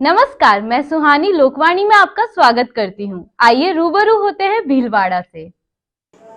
नमस्कार, मैं सुहानी लोकवाणी में आपका स्वागत करती हूँ। आइए रूबरू होते हैं भीलवाड़ा से।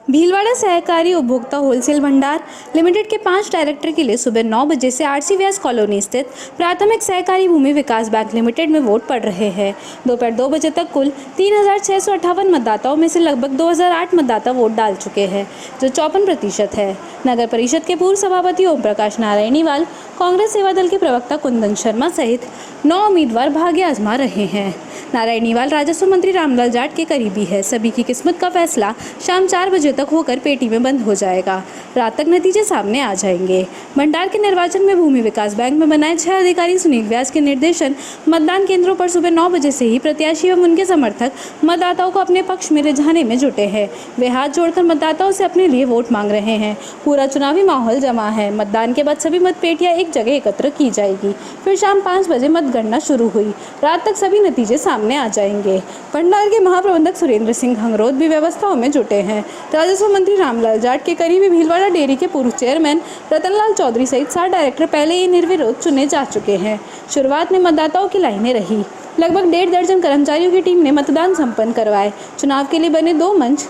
भीलवाड़ा सहकारी उपभोक्ता होलसेल भंडार लिमिटेड के 5 डायरेक्टर के लिए सुबह 9 बजे से आरसी व्यास कॉलोनी स्थित प्राथमिक सहकारी भूमि विकास बैंक लिमिटेड में वोट पड़ रहे हैं। दोपहर 2 बजे तक कुल 3658 मतदाताओं में से लगभग 2008 मतदाता वोट डाल चुके हैं, जो 54% है। नगर परिषद के पूर्व सभापति ओम प्रकाश नारायणीवाल, कांग्रेस सेवा दल के प्रवक्ता कुंदन शर्मा सहित 9 उम्मीदवार भाग्य आजमा रहे हैं। नारायणीवाल राजस्व मंत्री रामलाल जाट के करीबी है। सभी की किस्मत का फैसला शाम 4 बजे तक होकर पेटी में बंद हो जाएगा। रात तक नतीजे सामने आ जाएंगे। भंडार के निर्वाचन में भूमि विकास बैंक में बनाए 6 अधिकारी सुनील व्यास के निर्देशन मतदान केंद्रों पर सुबह 9 बजे से ही प्रत्याशी एवं उनके समर्थक मतदाताओं को अपने पक्ष में रिझाने में जुटे हैं। वे हाथ जोड़कर मतदाताओं से अपने लिए वोट मांग रहे हैं। पूरा चुनावी माहौल जमा है। मतदान के बाद सभी मतपेटियां एक जगह एकत्र की जाएगी। फिर शाम 5 बजे मतगणना शुरू हुई। रात तक सभी नतीजे सामने आ जाएंगे। भंडार के महाप्रबंधक सुरेंद्र सिंह घंगरोत भी व्यवस्थाओं में जुटे हैं। राजस्व मंत्री रामलाल जाट के करीबी भीलवाड़ा डेयरी के पूर्व चेयरमैन रतनलाल चौधरी सहित 7 डायरेक्टर पहले ही निर्विरोध चुने जा चुके हैं। शुरुआत में मतदाताओं की लाइनें रही। लगभग 1.5 दर्जन कर्मचारियों की टीम ने मतदान संपन्न करवाए। चुनाव के लिए बने 2 मंच,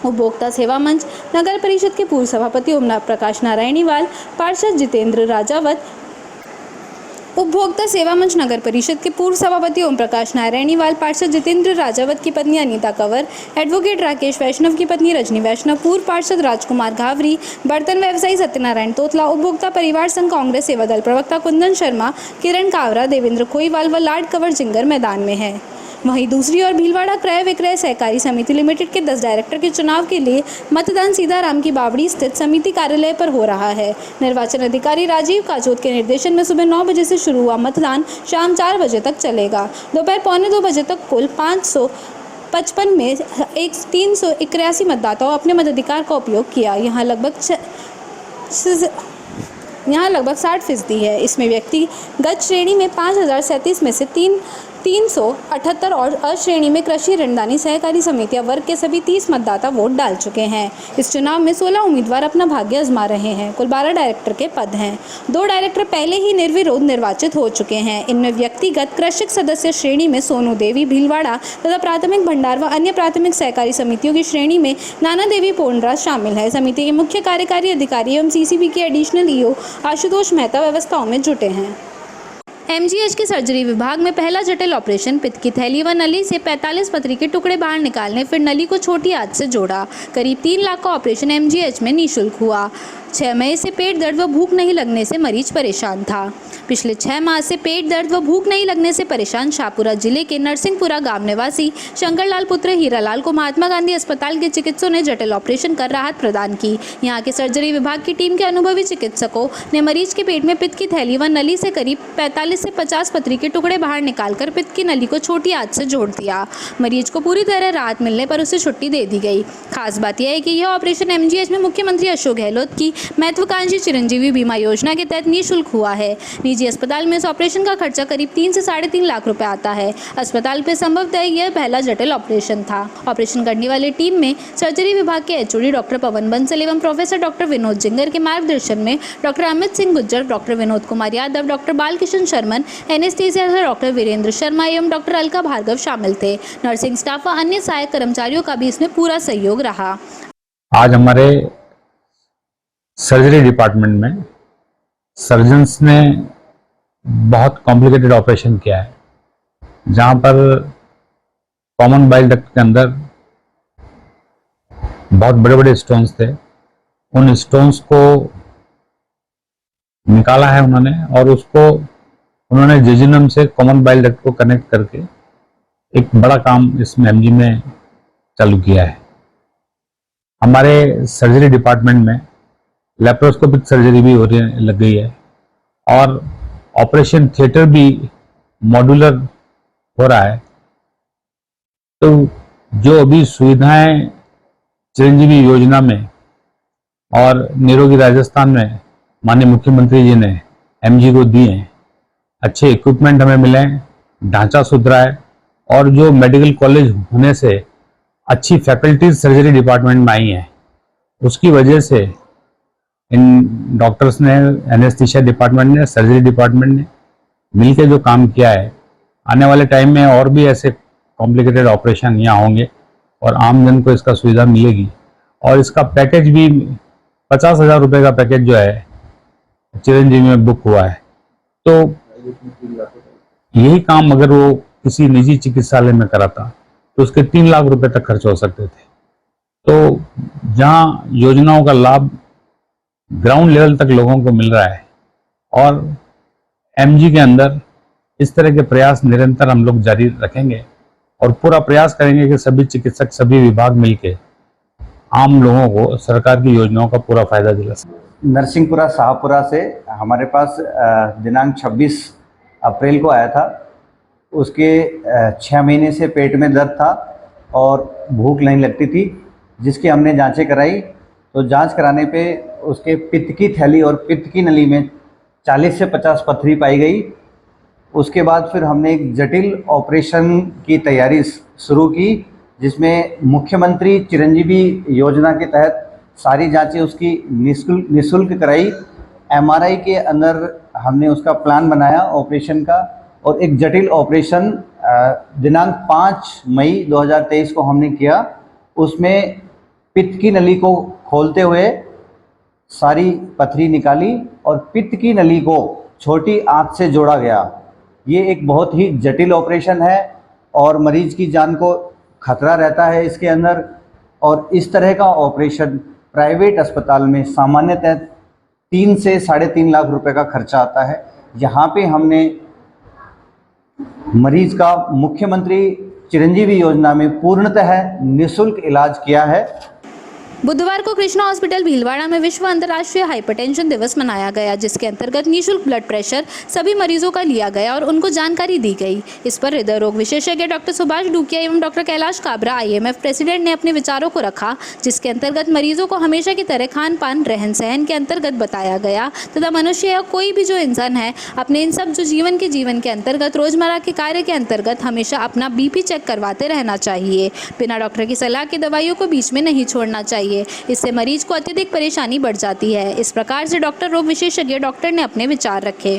उपभोक्ता सेवा मंच, नगर परिषद के पूर्व सभापति ओम प्रकाश नारायणीवाल, पार्षद जितेंद्र राजावत, उपभोक्ता सेवा मंच नगर परिषद के पूर्व सभापति ओम प्रकाश नारायणीवाल, पार्षद जितेंद्र राजावत की पत्नी अनीता कंवर, एडवोकेट राकेश वैष्णव की पत्नी रजनी वैष्णव, पूर्व पार्षद राजकुमार घावरी, बर्तन व्यवसायी सत्यनारायण तोतला, उपभोक्ता परिवार संघ कांग्रेस सेवा दल प्रवक्ता कुंदन शर्मा, किरण कावरा, देवेंद्र खोईवाल व लाड कंवर जिंगर मैदान में है। वहीं दूसरी ओर भीलवाड़ा क्रय विक्रय सहकारी समिति लिमिटेड के 10 डायरेक्टर के चुनाव के लिए मतदान सीताराम की बावड़ी स्थित समिति कार्यालय पर हो रहा है। निर्वाचन अधिकारी राजीव काजोत के निर्देशन में सुबह 9 बजे से शुरू हुआ मतदान शाम 4 बजे तक चलेगा। दोपहर 1:45 बजे तक कुल 555 में 381 मतदाताओं अपने मताधिकार का उपयोग किया। यहाँ लगभग 60% है। इसमें व्यक्तिगत श्रेणी में 5037 में से 378 और अश्रेणी में कृषि ऋणदानी सहकारी समितियां वर्ग के सभी 30 मतदाता वोट डाल चुके हैं। इस चुनाव में 16 उम्मीदवार अपना भाग्य आजमा रहे हैं। कुल 12 डायरेक्टर के पद हैं। 2 डायरेक्टर पहले ही निर्विरोध निर्वाचित हो चुके हैं। इनमें व्यक्तिगत कृषक सदस्य श्रेणी में सोनू देवी भीलवाड़ा तथा प्राथमिक भंडार व अन्य प्राथमिक सहकारी समितियों की श्रेणी में नाना देवी पोंडराज शामिल है। समिति के मुख्य कार्यकारी अधिकारी एवं सीसीबी के एडिशनल ईओ आशुतोष मेहता व्यवस्थाओं में जुटे हैं। एमजीएच के सर्जरी विभाग में पहला जटिल ऑपरेशन, पित्त की थैली व नली से 45 पथरी के टुकड़े बाहर निकालने, फिर नली को छोटी आंच से जोड़ा। करीब 3 लाख का ऑपरेशन एमजीएच में निःशुल्क हुआ। 6 मई से पेट दर्द व भूख नहीं लगने से मरीज परेशान था। पिछले 6 माह से पेट दर्द व भूख नहीं लगने से परेशान शाहपुरा जिले के नरसिंहपुरा गांव निवासी शंकरलाल पुत्र हीरालाल को महात्मा गांधी अस्पताल के चिकित्सकों ने जटिल ऑपरेशन कर राहत प्रदान की। यहां के सर्जरी विभाग की टीम के अनुभवी चिकित्सकों ने मरीज के पेट में पित्त की थैली व नली से करीब 45 से 50 पथरी के टुकड़े बाहर निकालकर पित्त की नली को छोटी आंच से जोड़ दिया। मरीज को पूरी तरह राहत मिलने पर उसे छुट्टी दे दी गई। खास बात यह है कि यह ऑपरेशन एमजीएच में मुख्यमंत्री अशोक गहलोत की महत्वाकांक्षी चिरंजीवी बीमा योजना के तहत निःशुल्क हुआ है। निजी अस्पताल में इस ऑपरेशन का खर्चा करीब 3 से 3.5 लाख रुपए आता है। अस्पताल पे संभवतः यह पहला जटिल ऑपरेशन था। ऑपरेशन करने वाली टीम में सर्जरी विभाग के एचओडी डॉक्टर पवन बंसल एवं प्रोफेसर डॉक्टर विनोद जिंगर के मार्गदर्शन में doctor Amit Singh Gujjar, doctor Vinod Kumar Yadav, doctor Balkishan Sharman, anaesthesia doctor Virendra Sharma एवं डॉक्टर अलका भार्गव शामिल थे। नर्सिंग स्टाफ व अन्य सहायक कर्मचारियों का भी इसमें पूरा सहयोग रहा। आज हमारे सर्जरी डिपार्टमेंट में सर्जन्स ने बहुत कॉम्प्लिकेटेड ऑपरेशन किया है, जहां पर कॉमन बाइल डक्ट के अंदर बहुत बड़े बड़े स्टोन्स थे। उन स्टोन्स को निकाला है उन्होंने, और उसको उन्होंने जेजुनम से कॉमन बाइल डक्ट को कनेक्ट करके एक बड़ा काम इसमें एमजी में चालू किया है। हमारे सर्जरी डिपार्टमेंट में लेप्रोस्कोपिक सर्जरी भी लग गई है, और ऑपरेशन थिएटर भी मॉड्यूलर हो रहा है। तो जो अभी सुविधाएं चिरंजीवी योजना में और निरोगी राजस्थान में माननीय मुख्यमंत्री जी ने एमजी को दी हैं, अच्छे इक्विपमेंट हमें मिले हैं, ढांचा सुधरा है, और जो मेडिकल कॉलेज होने से अच्छी फैकल्टीज सर्जरी डिपार्टमेंट में आई हैं, उसकी वजह से इन डॉक्टर्स ने, एनेस्थीसिया डिपार्टमेंट ने, सर्जरी डिपार्टमेंट ने मिलकर जो काम किया है, आने वाले टाइम में और भी ऐसे कॉम्प्लिकेटेड ऑपरेशन यहाँ होंगे और आम जन को इसका सुविधा मिलेगी। और इसका पैकेज भी 50,000 रुपये का पैकेज जो है चिरंजीवी में बुक हुआ है। तो यही काम अगर वो किसी निजी चिकित्सालय में कराता तो उसके 3 लाख रुपए तक खर्च हो सकते थे। तो जहाँ योजनाओं का लाभ ग्राउंड लेवल तक लोगों को मिल रहा है और एमजी के अंदर इस तरह के प्रयास निरंतर हम लोग जारी रखेंगे और पूरा प्रयास करेंगे कि सभी चिकित्सक, सभी विभाग मिलके आम लोगों को सरकार की योजनाओं का पूरा फायदा दिला सकें। नरसिंहपुरा शाहपुरा से हमारे पास दिनांक 26 अप्रैल को आया था। उसके 6 महीने से पेट में दर्द था और भूख नहीं लगती थी, जिसकी हमने जांचें कराई। तो जांच कराने पे उसके पित्त की थैली और पित्त की नली में 40 से 50 पथरी पाई गई। उसके बाद फिर हमने एक जटिल ऑपरेशन की तैयारी शुरू की, जिसमें मुख्यमंत्री चिरंजीवी योजना के तहत सारी जांचें उसकी निःशुल्क कराई। एमआरआई के अंदर हमने उसका प्लान बनाया ऑपरेशन का और एक जटिल ऑपरेशन दिनांक 5 मई 2023 को हमने किया। उसमें पित्त की नली को खोलते हुए सारी पथरी निकाली और पित्त की नली को छोटी आंत से जोड़ा गया। ये एक बहुत ही जटिल ऑपरेशन है और मरीज की जान को खतरा रहता है इसके अंदर। और इस तरह का ऑपरेशन प्राइवेट अस्पताल में सामान्यतः 3 से 3.5 लाख रुपए का खर्चा आता है। यहाँ पे हमने मरीज का मुख्यमंत्री चिरंजीवी योजना में पूर्णतः निःशुल्क इलाज किया है। बुधवार को कृष्णा हॉस्पिटल भीलवाड़ा में विश्व अंतर्राष्ट्रीय हाइपरटेंशन दिवस मनाया गया, जिसके अंतर्गत निःशुल्क ब्लड प्रेशर सभी मरीजों का लिया गया और उनको जानकारी दी गई। इस पर हृदय रोग विशेषज्ञ डॉक्टर सुभाष डूकिया एवं doctor Kailash Kabra IMF president ने अपने विचारों को रखा, जिसके अंतर्गत मरीजों को हमेशा की तरह खान पान रहन सहन के अंतर्गत बताया गया तथा मनुष्य या कोई भी जो इंसान है अपने इन सब जो जीवन के अंतर्गत रोजमर्रा के कार्य के अंतर्गत हमेशा अपना BP चेक करवाते रहना चाहिए। बिना डॉक्टर की सलाह के दवाइयों को बीच में नहीं छोड़ना चाहिए, इससे मरीज को अत्यधिक परेशानी बढ़ जाती है। इस प्रकार से डॉक्टर रोग विशेषज्ञ डॉक्टर ने अपने विचार रखे।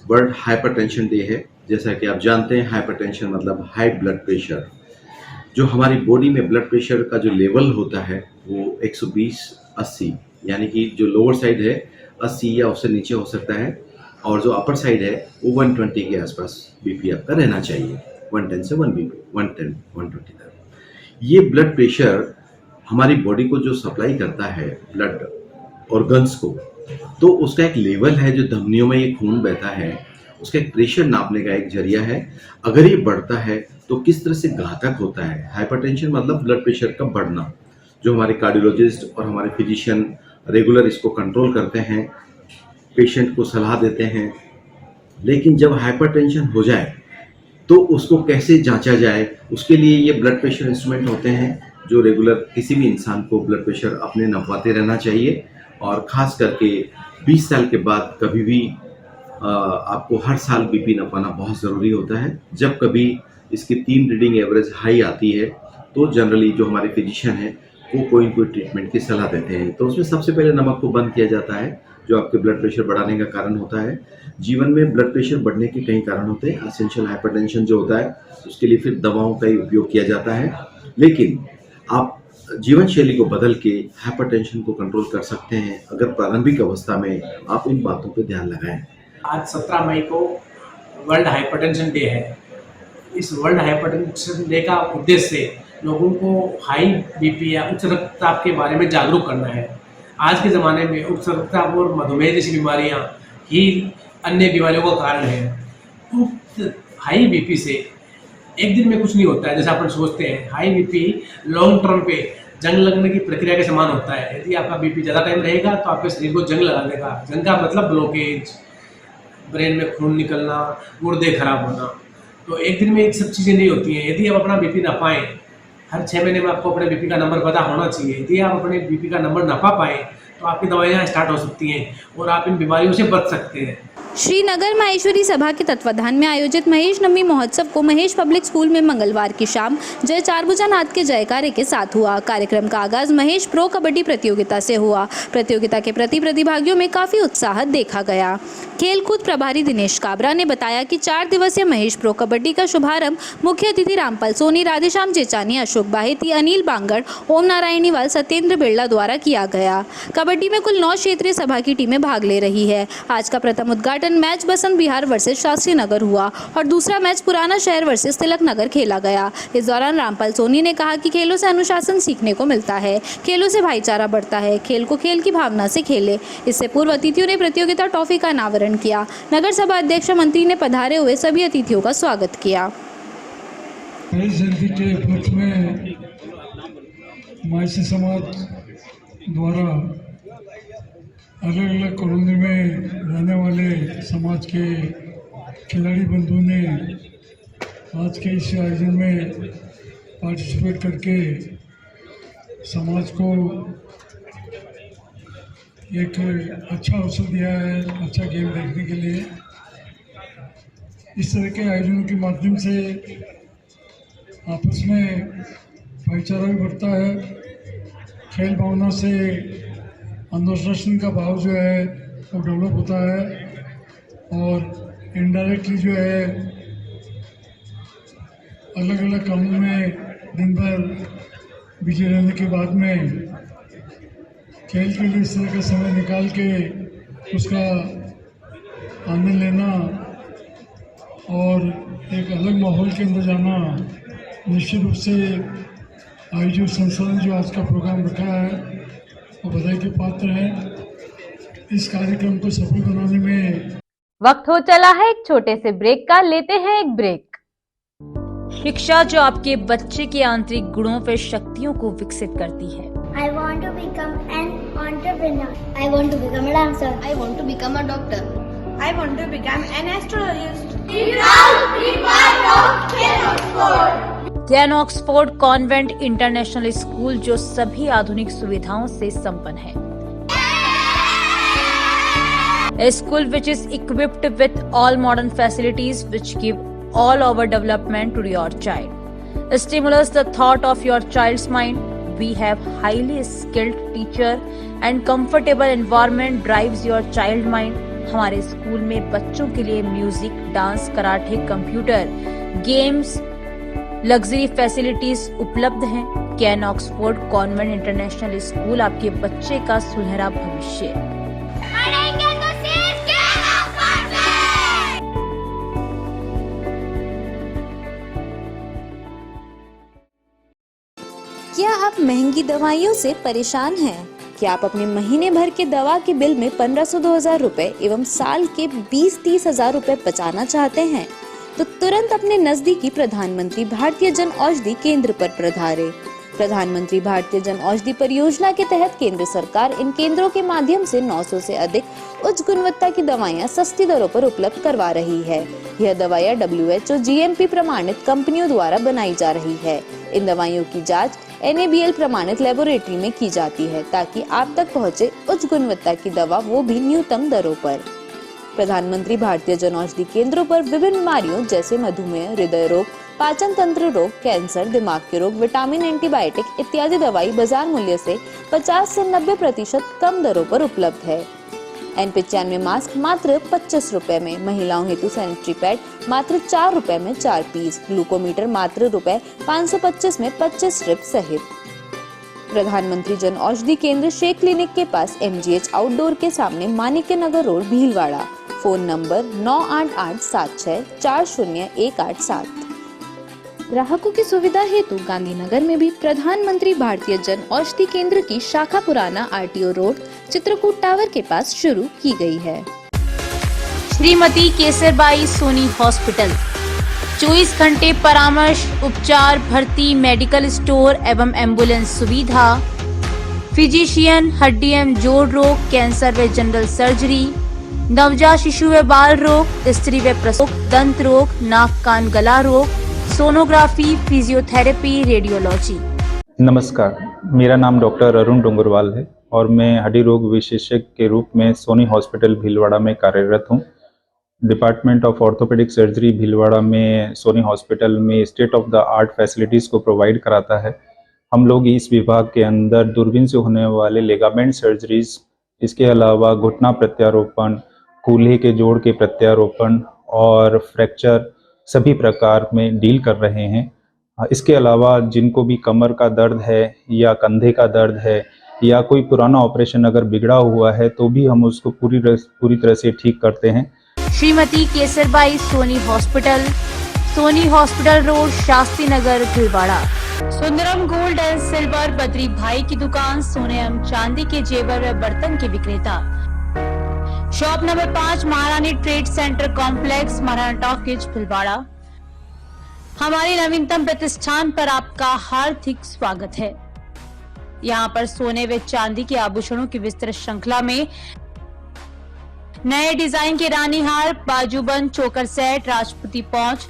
वर्ल्ड हाइपरटेंशन डे है। जैसा कि आप जानते हैं, हाइपरटेंशन मतलब हाई ब्लड प्रेशर। जो हमारी बॉडी में ब्लड प्रेशर का जो लेवल होता है वो 120/80, यानी कि जो लोअर साइड है 80 या उससे नीचे हो सकता है और जो अपर साइड है वो 120 के आसपास BP आपका रहना चाहिए। 110 से 110 120 तक। ये ब्लड प्रेशर हमारी बॉडी को जो सप्लाई करता है ब्लड ऑर्गन्स को, तो उसका एक लेवल है जो धमनियों में ये खून बहता है, उसका एक प्रेशर नापने का एक जरिया है। अगर ये बढ़ता है तो किस तरह से घातक होता है। हाइपरटेंशन मतलब ब्लड प्रेशर का बढ़ना, जो हमारे कार्डियोलॉजिस्ट और हमारे फिजिशियन रेगुलर इसको कंट्रोल करते हैं, पेशेंट को सलाह देते हैं। लेकिन जब हाइपरटेंशन हो जाए तो उसको कैसे जांचा जाए, उसके लिए ये ब्लड प्रेशर इंस्ट्रूमेंट होते हैं जो रेगुलर किसी भी इंसान को ब्लड प्रेशर अपने नपवाते रहना चाहिए। और ख़ास करके 20 साल के बाद कभी भी आपको हर साल BP नपाना बहुत ज़रूरी होता है। जब कभी इसकी 3 रीडिंग एवरेज हाई आती है तो जनरली जो हमारे फिजिशियन हैं वो कोई न कोई ट्रीटमेंट की सलाह देते हैं। तो उसमें सबसे पहले नमक को बंद किया जाता है, जो आपके ब्लड प्रेशर बढ़ाने का कारण होता है। जीवन में ब्लड प्रेशर बढ़ने के कई कारण होते हैं। एसेंशियल हाइपरटेंशन जो होता है उसके लिए फिर दवाओं का ही उपयोग किया जाता है, लेकिन आप जीवन शैली को बदल के हाइपरटेंशन को कंट्रोल कर सकते हैं अगर प्रारंभिक अवस्था में आप इन बातों पे ध्यान लगाएं। आज 17 मई को वर्ल्ड हाइपरटेंशन डे है। इस वर्ल्ड हाइपरटेंशन डे का उद्देश्य लोगों को हाई BP या उच्च रक्तचाप के बारे में जागरूक करना है। आज के ज़माने में उच्च रक्तचाप और मधुमेह जैसी बीमारियां ही अन्य बीमारियों का कारण है। हाई BP से एक दिन में कुछ नहीं होता है जैसा अपन सोचते हैं। हाई BP लॉन्ग टर्म पे जंग लगने की प्रक्रिया के समान होता है। यदि आपका BP ज़्यादा टाइम रहेगा तो आपके शरीर को जंग लगा देगा। जंग का मतलब ब्लॉकेज, ब्रेन में खून निकलना, गुर्दे खराब होना। तो एक दिन में ये सब चीज़ें नहीं होती हैं। यदि आप अपना BP नापाएं, हर 6 महीने में आपको अपने BP का नंबर पता होना चाहिए। यदि आप अपने BP का नंबर नापा पाएँ तो आपकी दवाइयाँ स्टार्ट हो सकती हैं और आप इन बीमारियों से बच सकते हैं। श्रीनगर माहेश्वरी सभा के तत्वाधान में आयोजित महेश नवमी महोत्सव को महेश पब्लिक स्कूल में मंगलवार की शाम जय चारभुजानाथ के जयकारे के साथ हुआ। कार्यक्रम का आगाज महेश प्रो कबड्डी प्रतियोगिता से हुआ। प्रतियोगिता के प्रति प्रतिभागियों में काफी उत्साह देखा गया। खेलकूद प्रभारी दिनेश काबरा ने बताया कि 4 दिवसीय महेश प्रो कबड्डी का शुभारंभ मुख्य अतिथि रामपाल सोनी, राधेश्याम चेचानी, अशोक बाहेती, अनिल बांगड़, ओम नारायणीवाल, सत्येंद्र बिरला द्वारा किया गया। कबड्डी में कुल 9 क्षेत्रीय सभा की टीमें भाग ले रही है। आज का प्रथम उद्घाटन मैच बसंत विहार वर्सेस शास्त्री नगर हुआ और दूसरा मैच पुराना शहर वर्सेस तिलक नगर खेला गया। इस दौरान रामपाल सोनी ने कहा कि खेलों से अनुशासन सीखने को मिलता है, खेलों से भाईचारा बढ़ता है, खेल को खेल की भावना से खेले। इससे पूर्व अतिथियों ने प्रतियोगिता ट्रॉफी का अनावरण किया। नगर सभा अध्यक्ष मंत्री ने पधारे हुए सभी अतिथियों का स्वागत किया। जयंती के उपलक्ष्य में मायसी समाज द्वारा अलग अलग कॉलोनी में रहने वाले समाज के खिलाड़ी बंधु ने आज के इस आयोजन में पार्टिसिपेट करके समाज को एक अच्छा अवसर दिया है, अच्छा गेम देखने के लिए। इस तरह के आयोजनों के माध्यम से आपस में भाईचारा भी बढ़ता है, खेल भावना से अनुशासन का भाव जो है वो डेवलप होता है और इनडायरेक्टली जो है अलग अलग कामों में दिन भर बिजी रहने के बाद में खेल के लिए इस तरह का समय निकाल के उसका आनंद लेना और एक अलग माहौल के अंदर जाना निश्चित रूप से आयोजित संस्था ने जो आज का प्रोग्राम रखा है वो बधाई के पात्र है। इस कार्यक्रम को सफल बनाने में वक्त हो चला है एक छोटे से ब्रेक का, लेते हैं एक ब्रेक। शिक्षा जो आपके बच्चे के आंतरिक गुणों व शक्तियों को विकसित करती है। I want to become an entrepreneur. I want to become a dancer. I want to become a doctor. I want to become an astrologist. ज्ञान ऑक्सफोर्ड कॉन्वेंट इंटरनेशनल स्कूल जो सभी आधुनिक सुविधाओं से संपन्न है। A school which is equipped with all modern facilities which give all over development to your child. Stimulus the thought of your child's mind. We have highly skilled teacher and comfortable environment drives your child mind. हमारे school में बच्चों के लिए music, dance, karate, computer, games, luxury facilities उपलब्ध हैं। Can Oxford convent international school आपके बच्चे का सुनहरा भविष्य। क्या आप महंगी दवाइयों से परेशान हैं? क्या आप अपने महीने भर के दवा के बिल में 1500-2000 रुपए एवं साल के 20-30 हजार रुपए बचाना चाहते हैं? तो तुरंत अपने नजदीकी प्रधानमंत्री भारतीय जन औषधि केंद्र पर पधारें। प्रधानमंत्री भारतीय जन औषधि परियोजना के तहत केंद्र सरकार इन केंद्रों के माध्यम से 900 से अधिक उच्च गुणवत्ता की दवाइयां सस्ती दरों पर उपलब्ध करवा रही है। यह दवाइयां WHO GMP प्रमाणित कंपनियों द्वारा बनाई जा रही है। इन दवाइयों की जांच NABL प्रमाणित लेबोरेटरी में की जाती है ताकि आप तक पहुंचे उच्च गुणवत्ता की दवा, वो भी न्यूनतम दरों पर। प्रधानमंत्री भारतीय जन औषधि केंद्रों पर विभिन्न बीमारियों जैसे मधुमेह, हृदय रोग, पाचन तंत्र रोग, कैंसर, दिमाग के रोग, विटामिन, एंटीबायोटिक इत्यादि दवाई बाजार मूल्य से 50 से 90% कम दरों पर उपलब्ध है। N95 मास्क मात्र 25 रुपए में, महिलाओं हेतु सैनिटरी पैड मात्र 4 रुपए में 4 पीस, ग्लूकोमीटर मात्र ₹525 में 25 स्ट्रिप सहित। प्रधानमंत्री जन औषधि केंद्र शेख क्लिनिक के पास MGH आउटडोर के सामने Manikya Nagar road, Bhilwara. Phone number 9887640187। ग्राहकों की सुविधा हेतु गांधीनगर में भी प्रधानमंत्री भारतीय जन औषधि केंद्र की शाखा पुराना RTO रोड, चित्रकूट टावर के पास शुरू की गई है। श्रीमती केसरबाई सोनी हॉस्पिटल 24 घंटे परामर्श, उपचार, भर्ती, मेडिकल स्टोर एवं एम्बुलेंस सुविधा, फिजिशियन, हड्डी एवं जोड़ रोग, कैंसर व जनरल सर्जरी, नवजात शिशु व बाल रोग, स्त्री व प्रसूति, दंत रोग, नाक कान गला रोग, सोनोग्राफी, फिजियोथेरेपी, रेडियोलॉजी। नमस्कार, मेरा नाम डॉक्टर अरुण डोंगरवाल है और मैं हड्डी रोग विशेषज्ञ के रूप में सोनी हॉस्पिटल भीलवाड़ा में कार्यरत हूं। Department of orthopaedic surgery Bhilwara में सोनी हॉस्पिटल में state of the art facilities को प्रोवाइड कराता है। हम लोग इस विभाग के अंदर दूरबीन से होने वाले लिगामेंट सर्जरीज, इसके अलावा घुटना प्रत्यारोपण, कूल्हे के जोड़ के प्रत्यारोपण और फ्रैक्चर सभी प्रकार में डील कर रहे हैं। इसके अलावा जिनको भी कमर का दर्द है या कंधे का दर्द है या कोई पुराना ऑपरेशन अगर बिगड़ा हुआ है तो भी हम उसको पूरी तरह से ठीक करते हैं। Shrimati Kesarbai Soni hospital road, Shastri Nagar, Bhilwara. Sundaram gold and silver, Badri Bhai की दुकान, सोने एवं चांदी के जेवर व बर्तन के विक्रेता। शॉप नंबर 5, महारानी trade centre complex, Maharana talkies, Bhilwara. हमारे नवीनतम प्रतिष्ठान पर आपका हार्दिक स्वागत है। यहाँ पर सोने व चांदी के आभूषणों की विस्तृत श्रृंखला में नए डिजाइन के रानी हार, बाजूबंद, चोकर सेट, राजपूती पौंच,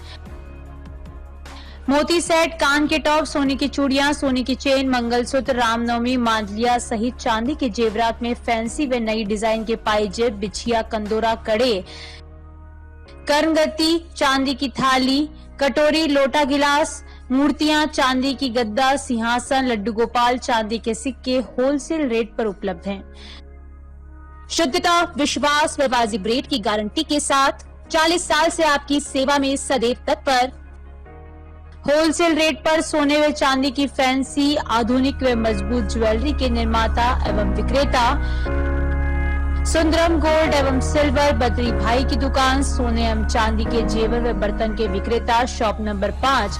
मोती सेट, कान के टॉप, सोने की चूड़ियां, सोने की चेन, मंगलसूत्र, रामनवमी, मांडलिया सहित चांदी के जेवरात में फैंसी व नई डिजाइन के पायजेब, बिछिया, कंदोरा, कड़े, कर्णगति, चांदी की थाली, कटोरी, लोटा, गिलास, मूर्तियां, चांदी की गद्दा, सिंहासन, लड्डू गोपाल, चांदी के सिक्के होलसेल रेट पर उपलब्ध हैं। शुद्धता, विश्वास व वाजिब रेट की गारंटी के साथ 40 साल से आपकी सेवा में सदैव तत्पर। होलसेल रेट पर सोने व चांदी की फैंसी, आधुनिक व मजबूत ज्वेलरी के निर्माता एवं विक्रेता। सुंदरम गोल्ड एवं सिल्वर, बद्री भाई की दुकान, सोने एवं चांदी के जेवर व बर्तन के विक्रेता। शॉप नंबर 5,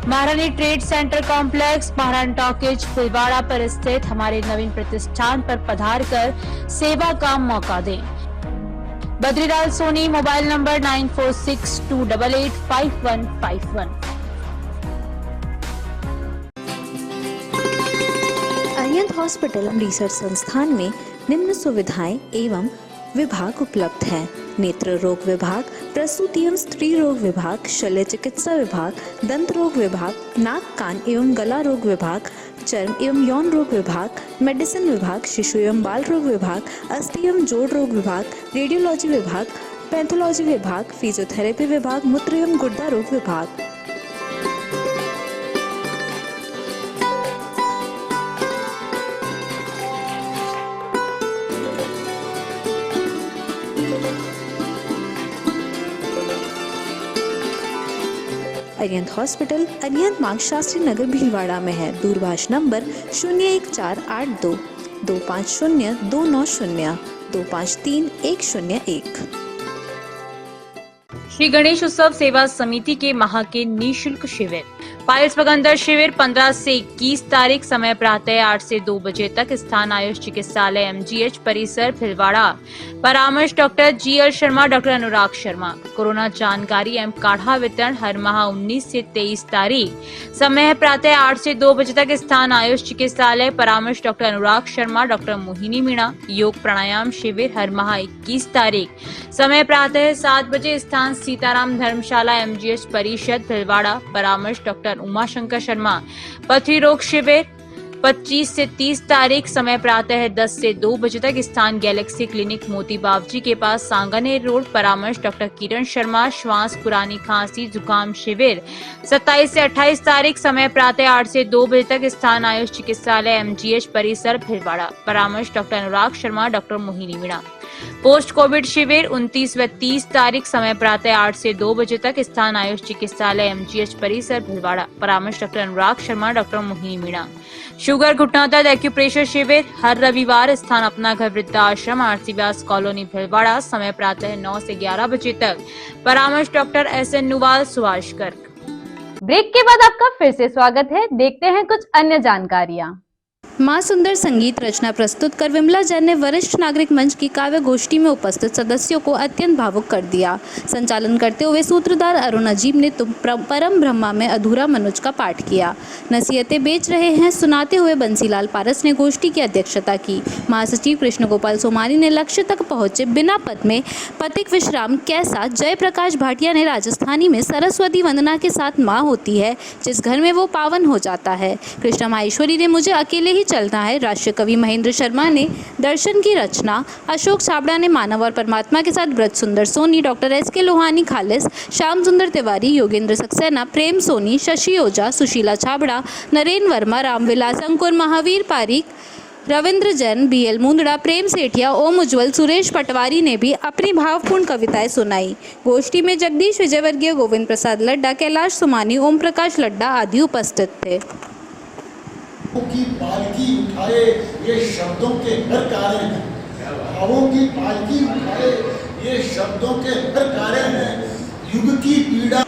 महारानी trade centre complex, Maharana talkies, Bhilwara पर स्थित हमारे नवीन प्रतिष्ठान पर पधार कर सेवा का मौका दें। Badrilal Soni, mobile number 9462885151। Arihant hospital research संस्थान में निम्न सुविधाएं एवं विभाग उपलब्ध हैं: नेत्र रोग विभाग, प्रसूति एवं स्त्री रोग विभाग, शल्य चिकित्सा विभाग, दंत रोग विभाग, नाक कान एवं गला रोग विभाग, चर्म एवं यौन रोग विभाग, मेडिसिन विभाग, शिशु एवं बाल रोग विभाग, अस्थि एवं जोड़ रोग विभाग, रेडियोलॉजी विभाग, पैथोलॉजी विभाग, फिजियोथेरेपी विभाग, मूत्र एवं गुर्दा रोग विभाग। अरिहंत हॉस्पिटल अरिहंत मार्ग, शास्त्री नगर, भीलवाड़ा में है। दूरभाष नंबर 01482 250 290 253 101। श्री गणेश उत्सव सेवा समिति के माह के निःशुल्क शिविर। पायल्स बगंदर शिविर 15 से 21 तारीख, समय प्रातः 8 से 2 बजे तक, स्थान आयुष चिकित्सालय MGH परिसर, भीलवाड़ा। परामर्श doctor GL Sharma, doctor Anurag Sharma. Corona जानकारी एवं काढ़ा वितरण हर माह 19 से 23 तारीख, समय प्रातः 8 से 2 बजे तक, स्थान आयुष चिकित्सालय। परामर्श डॉक्टर अनुराग शर्मा, डॉक्टर मोहिनी मीणा। योग प्राणायाम शिविर हर माह 21 तारीख, समय प्रातः 7 बजे, स्थान सीताराम धर्मशाला MGH परिषद, भीलवाड़ा। परामर्श डॉक्टर उमाशंकर शर्मा। पथरी रोग शिविर 25 से 30 तारीख, समय प्रातः 10 से 2 बजे तक, स्थान गैलेक्सी क्लिनिक, मोती बावजी के पास, सांगानेर रोड। परामर्श डॉक्टर किरण शर्मा। श्वास, पुरानी खांसी, जुकाम शिविर 27 से 28 तारीख, समय प्रातः 8 से 2 बजे तक, स्थान आयुष चिकित्सालय MGH परिसर, भीलवाड़ा। परामर्श doctor Anurag Sharma, doctor Mohini Meena. Post covid शिविर 29 व 30 तारीख, समय प्रातः 8 से 2 बजे तक, स्थान आयुष चिकित्सालय MGH परिसर, भीलवाड़ा। परामर्श doctor Anurag Sharma, doctor Mohini Meena. Sugar घुटना दर्द एक्यूप्रेशर शिविर हर रविवार, स्थान अपना घर वृद्धाश्रम, आरसी व्यास कॉलोनी, भीलवाड़ा। समय प्रातः 9 से 11 बजे तक। परामर्श doctor SN Nuwal, Subhash Garg. Break के बाद आपका फिर से स्वागत है। देखते हैं कुछ अन्य जानकारियाँ। माँ सुंदर संगीत रचना प्रस्तुत कर विमला जैन ने वरिष्ठ नागरिक मंच की काव्य गोष्ठी में उपस्थित सदस्यों को अत्यंत भावुक कर दिया। संचालन करते हुए सूत्रधार अरुण अजीब ने तुम परम ब्रह्मा में अधूरा मनुज का पाठ किया। नसीहतें बेच रहे हैं सुनाते हुए बंसीलाल पारस ने गोष्ठी की अध्यक्षता की। महासचिव कृष्ण गोपाल सोमानी ने लक्ष्य तक पहुंचे बिना पद में पथिक विश्राम कैसा। जयप्रकाश भाटिया ने राजस्थानी में सरस्वती वंदना के साथ माँ होती है जिस घर में वो पावन हो जाता है। कृष्णा माहेश्वरी ने मुझे अकेले ही चलना है। राष्ट्रीय कवि महेंद्र शर्मा ने दर्शन की रचना, अशोक छाबड़ा ने मानव और परमात्मा के साथ ब्रज सुंदर सोनी, डॉक्टर एस.के. लोहानी खालिस, श्याम सुंदर तिवारी, योगेंद्र सक्सेना, प्रेम सोनी, शशि ओझा, सुशीला छाबड़ा, नरेन वर्मा, रामविलास अंकुर, महावीर पारीक, रविंद्र जैन, बी.एल. मुंदड़ा, प्रेम सेठिया, ओम उज्ज्वल, सुरेश पटवारी ने भी अपनी भावपूर्ण कविताएं सुनाई। गोष्ठी में जगदीश विजयवर्गीय, गोविंद प्रसाद लड्डा, कैलाश सुमानी, ओम प्रकाश लड्डा आदि उपस्थित थे। की पालकी उठाए ये शब्दों के हर कारण हैं, भावों की पालकी उठाए ये शब्दों के हर कारण हैं, युग की पीड़ा।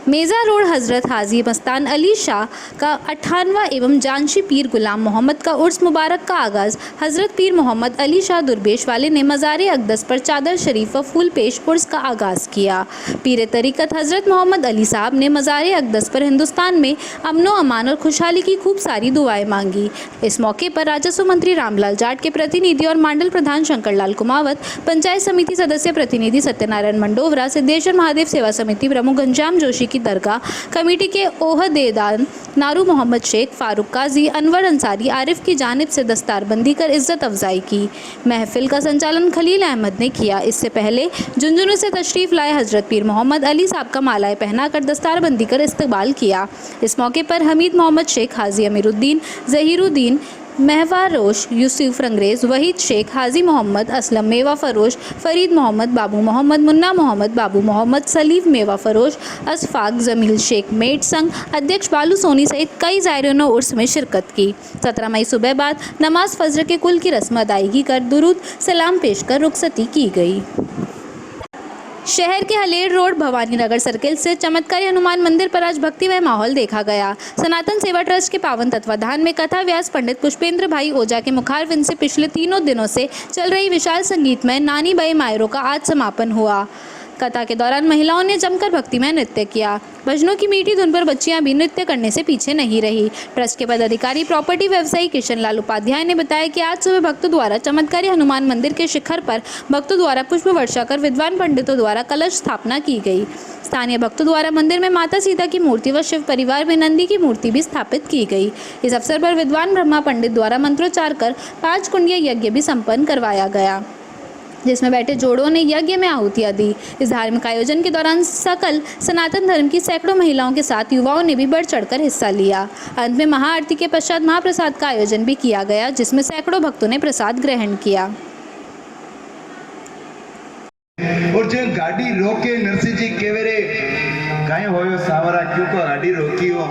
मेज़ा रोड हज़रत हाजी मस्तान अली शाह का 58वां एवं जानशी पीर गुलाम मोहम्मद का उर्स मुबारक का आगाज़ हज़रत पीर मोहम्मद अली शाह दुर्बेश वाले ने मज़ार अक़दस पर चादर शरीफ व फूल पेश उर्स का आगाज़ किया। पीर तरीक़त हज़रत मोहम्मद अली साहब ने मज़ार अक़दस पर हिंदुस्तान में अमनो अमान और खुशहाली की खूब सारी दुआएं मांगी। इस मौके पर राजस्व मंत्री रामलाल जाट के प्रतिनिधि और मंडल प्रधान शंकर लाल कुमावत, पंचायत समिति सदस्य प्रतिनिधि सत्यनारायण मंडोवरा, सिद्धेश्वर महादेव सेवा समिति प्रमुख घनश्याम जोशी की दरगाह कमेटी के ओहदेदार नारू मोहम्मद शेख, फारूक काजी, अनवर अंसारी, आरिफ की जानिब से दस्तारबंदी कर इज्जत अफजाई की। महफिल का संचालन खलील अहमद ने किया। इससे पहले झुंझुनू से तशरीफ लाए हजरत पीर मोहम्मद अली साहब का मालाएं पहनाकर दस्तारबंदी कर इस्तकबाल किया। इस मौके पर हमीद मोहम्मद शेख, हाजी अमीरुद्दीन, जहीरुद्दीन, महवारोश, यूसुफ रंगरेज, वहीद शेख, हाजी मोहम्मद असलम मेवा फरोश, फरीद मोहम्मद, बाबू मोहम्मद, मुन्ना मोहम्मद, बाबू मोहम्मद, सलीफ मेवा फरोश, असफाक, जमील शेख, मेट संघ अध्यक्ष बालू सोनी सहित कई ज़ायरीन ने उर्स में शिरकत की। 17 मई सुबह बाद नमाज फजर के कुल की रस्म अदायगी कर दुरूद सलाम पेश कर रुखसती की गई। शहर के हलेर रोड भवानी नगर सर्किल से चमत्कारी हनुमान मंदिर पर आज भक्तिमय माहौल देखा गया। सनातन सेवा ट्रस्ट के पावन तत्वाधान में कथा व्यास पंडित पुष्पेंद्र भाई ओझा के मुखारविंद से पिछले 3 दिनों से चल रही विशाल संगीतमय नानी बाई मायरो का आज समापन हुआ। कथा के दौरान महिलाओं ने जमकर भक्तिमय नृत्य किया। भजनों की मीठी धुन पर बच्चियां भी नृत्य करने से पीछे नहीं रही। ट्रस्ट के पदाधिकारी प्रॉपर्टी व्यवसायी किशन लाल उपाध्याय ने बताया कि आज सुबह भक्तों द्वारा चमत्कारी हनुमान मंदिर के शिखर पर भक्तों द्वारा पुष्प वर्षा कर विद्वान पंडितों द्वारा कलश स्थापना की गई। स्थानीय भक्तों द्वारा मंदिर में माता सीता की मूर्ति व शिव परिवार में नंदी की मूर्ति भी स्थापित की गई। इस अवसर पर विद्वान ब्रह्मा पंडित द्वारा मंत्रोच्चार कर 5 कुंडीय यज्ञ भी संपन्न करवाया गया, जिसमें बैठे जोड़ों ने यज्ञ में आहुतियां दी। इस धार्मिक आयोजन के दौरान सकल सनातन धर्म की सैकड़ों महिलाओं के साथ युवाओं ने भी बढ़ चढ़कर हिस्सा लिया। अंत में महाआरती के पश्चात महाप्रसाद का आयोजन भी किया गया, जिसमें सैकड़ों भक्तों ने प्रसाद ग्रहण किया। और जो गाड़ी रोके नरसिंह जी केवरे काहे होयो सावरा, क्यों को गाड़ी रोकी हो?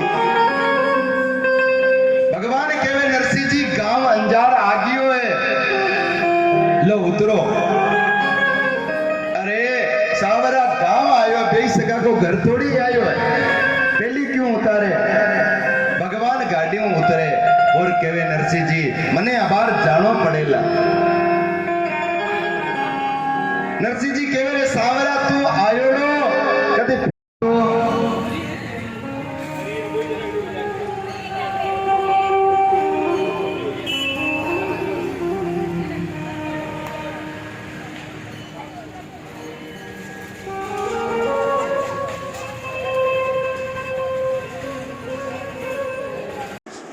भगवान केवे नरसिंह जी गांव अंजार आगियो है, लो उतरो। सावरा गांव आयो, बेई सका को घर थोड़ी आयो है, पहली क्यों उतारे? भगवान गाड़ी में उतरे और केवे नरसिंह जी मने अबार जानो पड़ेला। नरसिंह जी केवे सावरा तू आयोड़ो कदे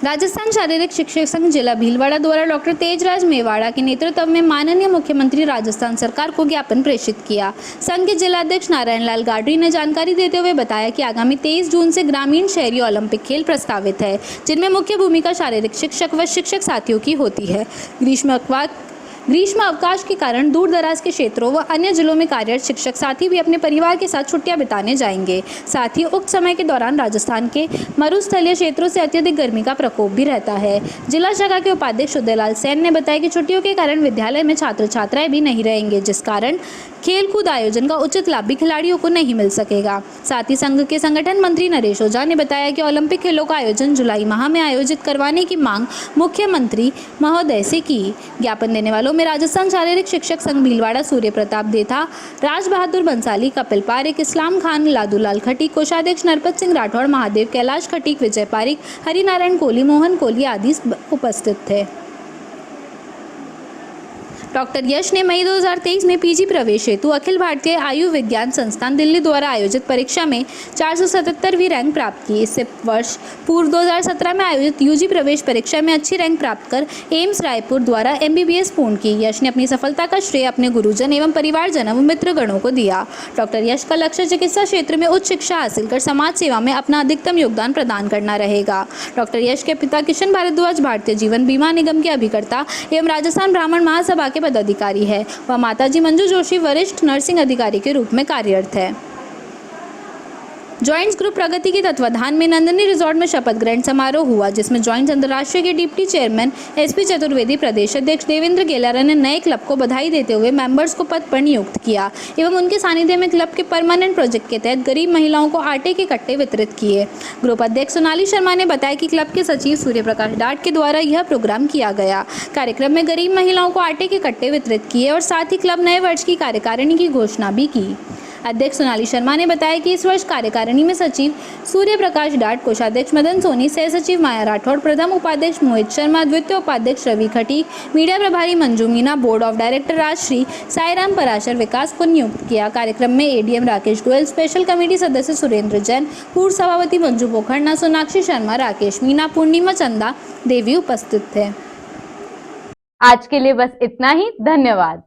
राजस्थान शारीरिक शिक्षक संघ जिला भीलवाड़ा द्वारा डॉक्टर तेजराज मेवाड़ा के नेतृत्व में माननीय मुख्यमंत्री राजस्थान सरकार को ज्ञापन प्रेषित किया। संघ के जिलाध्यक्ष नारायण लाल गाडरी ने जानकारी देते हुए बताया कि आगामी 23 जून से ग्रामीण शहरी ओलंपिक खेल प्रस्तावित है, जिनमें मुख्य भूमिका शारीरिक शिक्षक व शिक्षक साथियों की होती है। ग्रीष्म अवकाश के कारण दूर दराज के क्षेत्रों व अन्य जिलों में कार्यरत शिक्षक साथी भी अपने परिवार के साथ छुट्टियां बिताने जाएंगे। साथ ही उक्त समय के दौरान राजस्थान के मरुस्थलीय क्षेत्रों से अत्यधिक गर्मी का प्रकोप भी रहता है। जिला शाखा के उपाध्यक्ष उदयलाल सेन ने बताया कि छुट्टियों के कारण विद्यालय में छात्र छात्राएं भी नहीं रहेंगे, जिस कारण खेल कूद आयोजन का उचित लाभ भी खिलाड़ियों को नहीं मिल सकेगा। साथ ही संघ के संगठन मंत्री नरेश ओझा ने बताया कि ओलंपिक खेलों का आयोजन जुलाई माह में आयोजित करवाने की मांग मुख्यमंत्री महोदय से की। ज्ञापन देने वालों में राजस्थान शारीरिक शिक्षक संघ भीलवाड़ा सूर्य प्रताप देथा, राज बहादुर बंसाली, कपिल पारिक, इस्लाम खान, लादूलाल खटीक, कोषाध्यक्ष नरपत सिंह राठौड़, महादेव कैलाश खटीक, विजय पारिक, हरिनारायण कोहली, मोहन कोहली आदि उपस्थित थे। डॉक्टर यश ने मई 2023 में पीजी प्रवेश हेतु अखिल भारतीय आयुर्विज्ञान संस्थान दिल्ली द्वारा आयोजित परीक्षा में 477वीं रैंक प्राप्त की। इससे वर्ष पूर्व 2017 में आयोजित यूजी प्रवेश परीक्षा में अच्छी रैंक प्राप्त कर एम्स रायपुर द्वारा MBBS पूर्ण की। यश ने अपनी सफलता का श्रेय अपने गुरुजन एवं परिवारजन एवं मित्रगणों को दिया। डॉक्टर यश का लक्ष्य चिकित्सा क्षेत्र में उच्च शिक्षा हासिल कर समाज सेवा में अपना अधिकतम योगदान प्रदान करना रहेगा। डॉक्टर यश के पिता किशन भारद्वाज भारतीय जीवन बीमा निगम के अभिकर्ता एवं राजस्थान ब्राह्मण महासभा के पदाधिकारी है। वह माताजी मंजू जोशी वरिष्ठ नर्सिंग अधिकारी के रूप में कार्यरत है। जॉइंट्स ग्रुप प्रगति के तत्वाधान में नंदिनी रिजॉर्ट में शपथ ग्रहण समारोह हुआ, जिसमें जॉइंट्स अंतर्राष्ट्रीय के डिप्टी चेयरमैन SP चतुर्वेदी, प्रदेश अध्यक्ष देवेंद्र गेलारा ने नए क्लब को बधाई देते हुए मेंबर्स को पद पर नियुक्त किया एवं उनके सानिध्य में क्लब के परमानेंट प्रोजेक्ट के तहत गरीब महिलाओं को आटे के कट्टे वितरित किए। ग्रुप अध्यक्ष सोनाली शर्मा ने बताया कि क्लब के सचिव सूर्य प्रकाश डाट के द्वारा यह प्रोग्राम किया गया। कार्यक्रम में गरीब महिलाओं को आटे के कट्टे वितरित किए और साथ ही क्लब नए वर्ष की कार्यकारिणी की घोषणा भी की। अध्यक्ष सोनाली शर्मा ने बताया कि इस वर्ष कार्यकारिणी में सचिव सूर्य प्रकाश डाट, कोषाध्यक्ष मदन सोनी, सह सचिव माया राठौड़, प्रथम उपाध्यक्ष मोहित शर्मा, द्वितीय उपाध्यक्ष रवि खटीक, मीडिया प्रभारी Manju Meena, board of director Rajshri, Sairam Parashar Vikas को नियुक्त किया। कार्यक्रम में ADM Rakesh Goyal, special committee सदस्य सुरेंद्र जैन, पूर्व सभापति मंजू पोखरना, सोनाक्षी शर्मा, राकेश मीना, पूर्णिमा चंदा देवी उपस्थित थे। आज के लिए बस इतना ही। धन्यवाद।